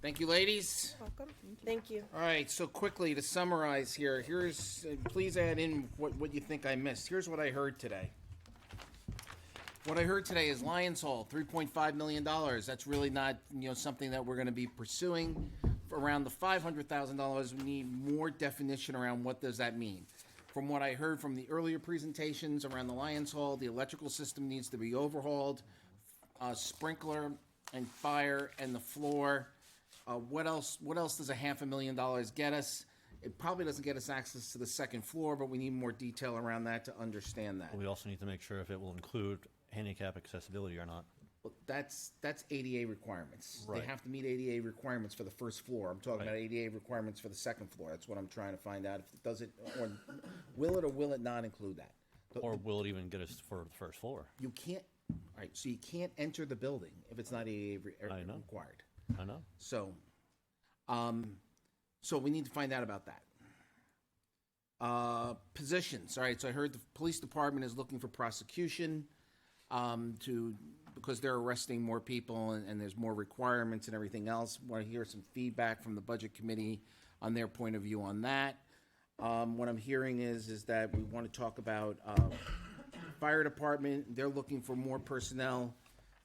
Thank you, ladies. Welcome. Thank you. All right, so quickly to summarize here, please add in what you think I missed. Here's what I heard today. What I heard today is Lions Hall, $3.5 million. That's really not, something that we're going to be pursuing. For around the $500,000, we need more definition around what does that mean. From what I heard from the earlier presentations around the Lions Hall, the electrical system needs to be overhauled, sprinkler and fire and the floor. What else does $500,000 get us? It probably doesn't get us access to the second floor, but we need more detail around that to understand that. We also need to make sure if it will include handicap accessibility or not. Well, that's ADA requirements. Right. They have to meet ADA requirements for the first floor. I'm talking Right. about ADA requirements for the second floor. That's what I'm trying to find out. If it does it, or will it not include that? Or will it even get us for the first floor? You can't. All right, so you can't enter the building if it's not ADA I know. required. I know. So we need to find out about that. Positions. All right, so I heard the police department is looking for prosecution because they're arresting more people and there's more requirements and everything else. Want to hear some feedback from the budget committee on their point of view on that. What I'm hearing is that we want to talk about fire department. They're looking for more personnel.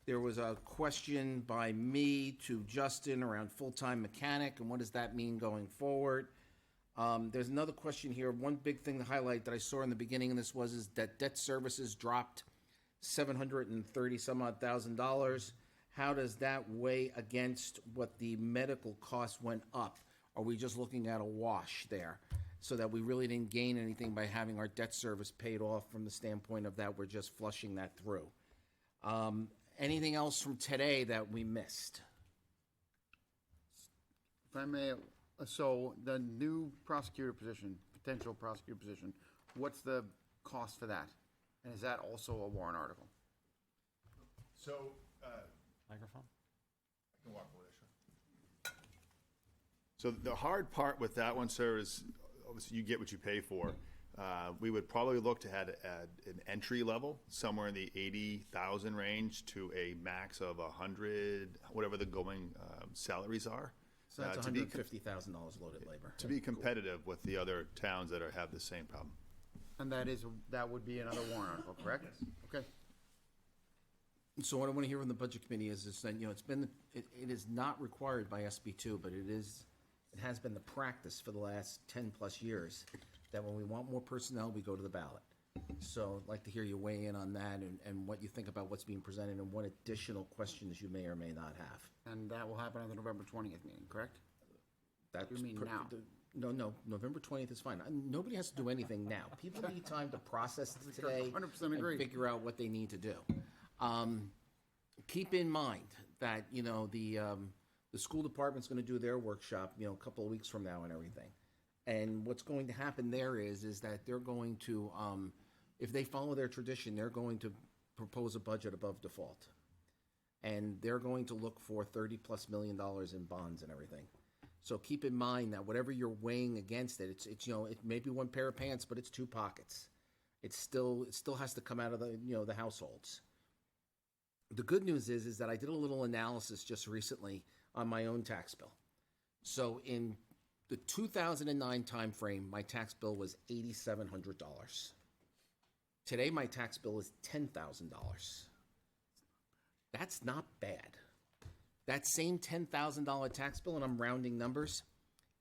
There was a question by me to Justin around full-time mechanic and what does that mean going forward. There's another question here. One big thing to highlight that I saw in the beginning of this is that debt services dropped $730 some odd thousand. How does that weigh against what the medical costs went up? Are we just looking at a wash there so that we really didn't gain anything by having our debt service paid off from the standpoint of that we're just flushing that through? Anything else from today that we missed? If I may, so the new prosecutor position, potential prosecutor position, what's the cost for that? And is that also a warrant article? So, Microphone? I can walk away, sure. So the hard part with that one, sir, is obviously you get what you pay for. We would probably look to have an entry level somewhere in the 80,000 range to a max of 100, whatever the going salaries are. So that's to be $150,000 loaded labor. to be competitive with the other towns that have the same problem. And that would be another warrant article, correct? Okay. So what I want to hear from the budget committee is that, it is not required by SB2, but it has been the practice for the last 10 plus years that when we want more personnel, we go to the ballot. So I'd like to hear you weigh in on that and what you think about what's being presented and what additional questions you may or may not have. And that will happen at the November 20th meeting, correct? That's You mean now? No, November 20th is fine. Nobody has to do anything now. People need time to process it today 100% and agree. figure out what they need to do. Keep in mind that, the school department's gonna do their workshop, a couple of weeks from now and everything. And what's going to happen there is that they're going to, if they follow their tradition, they're going to propose a budget above default. And they're going to look for $30+ million in bonds and everything. So keep in mind that whatever you're weighing against it, it's it may be one pair of pants, but it's two pockets. It still has to come out of the households. The good news is that I did a little analysis just recently on my own tax bill. So in the 2009 timeframe, my tax bill was $8,700. Today, my tax bill is $10,000. That's not bad. That same $10,000 tax bill, and I'm rounding numbers,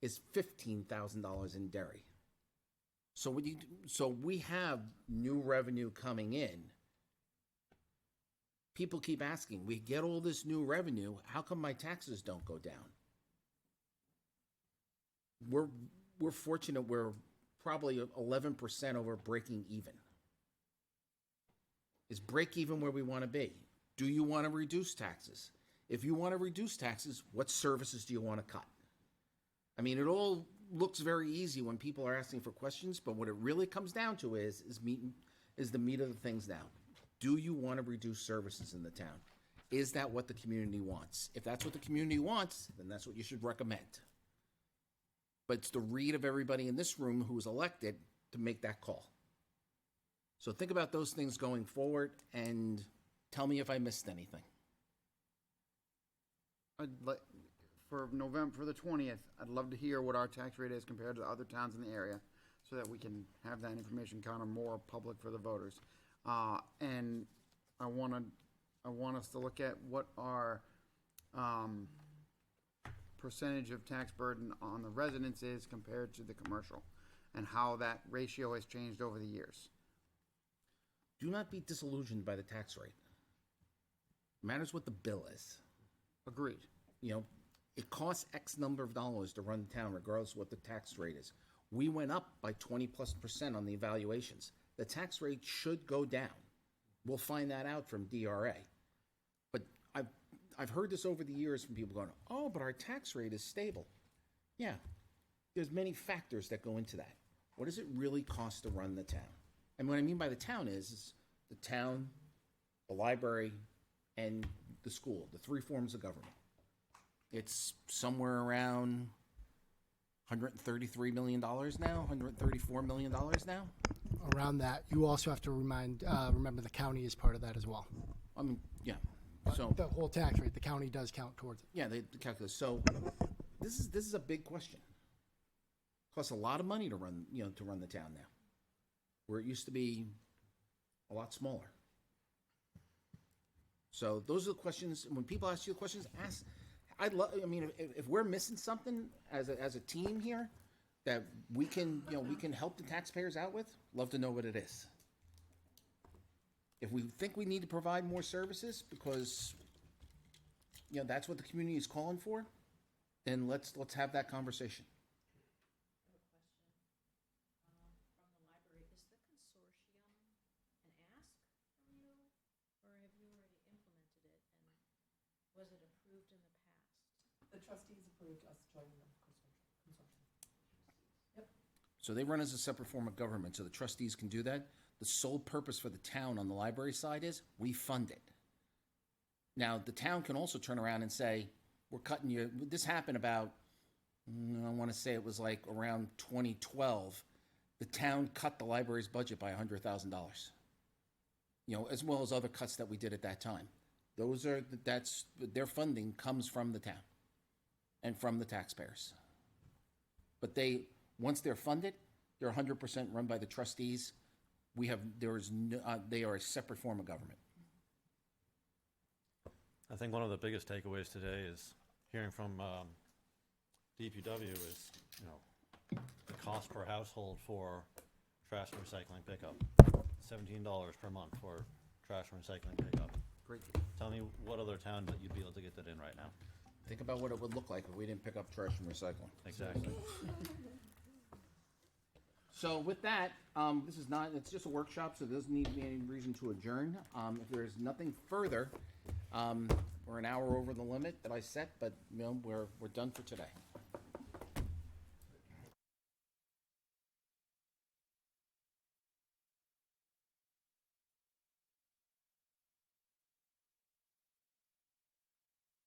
is $15,000 in Derry. So we have new revenue coming in. People keep asking, we get all this new revenue, how come my taxes don't go down? We're fortunate we're probably 11% over breaking even. Is break even where we want to be? Do you want to reduce taxes? If you want to reduce taxes, what services do you want to cut? I mean, it all looks very easy when people are asking for questions, but what it really comes down to is the meat of the things now. Do you want to reduce services in the town? Is that what the community wants? If that's what the community wants, then that's what you should recommend. But it's the read of everybody in this room who is elected to make that call. So think about those things going forward and tell me if I missed anything. for November, for the 20th, I'd love to hear what our tax rate is compared to other towns in the area, so that we can have that information kind of more public for the voters. And I want us to look at what our percentage of tax burden on the residents is compared to the commercial, and how that ratio has changed over the years. Do not be disillusioned by the tax rate. Matters what the bill is. Agreed. You know, it costs X number of dollars to run the town regardless of what the tax rate is. We went up by 20+% on the evaluations. The tax rate should go down. We'll find that out from DRA. But I've heard this over the years from people going, oh, but our tax rate is stable. Yeah, there's many factors that go into that. What does it really cost to run the town? And what I mean by the town is the town, the library, and the school, the three forms of government. It's somewhere around $133 million now, $134 million now. Around that, you also have to remember the county is part of that as well. I mean, yeah. So The whole tax rate, the county does count towards it. yeah, the calculus. So this is a big question. Costs a lot of money to run the town now, where it used to be a lot smaller. So those are the questions. When people ask you the questions, ask. I mean, if we're missing something as a team here that we can help the taxpayers out with, love to know what it is. If we think we need to provide more services because that's what the community is calling for, then let's have that conversation. From the library, is the consortium an ask from you, or have you already implemented it, and was it approved in the past? The trustees approved us joining the consortium. So they run as a separate form of government, so the trustees can do that. The sole purpose for the town on the library side is we fund it. Now, the town can also turn around and say, we're cutting you. This happened about, I want to say it was like around 2012. The town cut the library's budget by $100,000. As well as other cuts that we did at that time. That's their funding comes from the town and from the taxpayers. But once they're funded, they're 100% run by the trustees. They are a separate form of government. I think one of the biggest takeaways today is hearing from DPW is, the cost per household for trash and recycling pickup. $17 per month for trash and recycling pickup. Great. Tell me what other town that you'd be able to get that in right now. Think about what it would look like if we didn't pick up trash and recycling. Exactly. So with that, it's just a workshop, so there doesn't need to be any reason to adjourn. If there's nothing further, we're an hour over the limit that I set, but we're done for today.